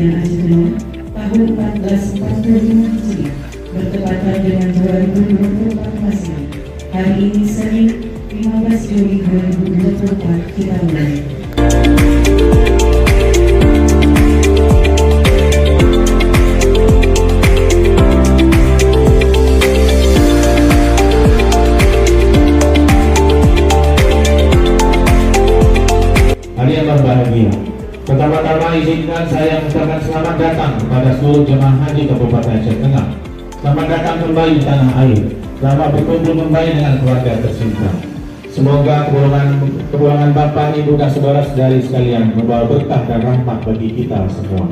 Kabupaten Aceh Tengah tahun 1445 Hijriah bertepatan dengan 2024 Masehi. Hari ini Senin 15 Juli 2024 kita mulai. Hari yang berbahagia. Pertama-tama izinkan saya mengucapkan selamat datang kepada seluruh jemaah haji Kabupaten Aceh Tengah. Selamat datang kembali di tanah air. Selamat berkumpul kembali dengan keluarga tercinta. Semoga kepulangan Bapak, Ibu dan saudara-saudari sekalian membawa berkah dan rahmat bagi kita semua.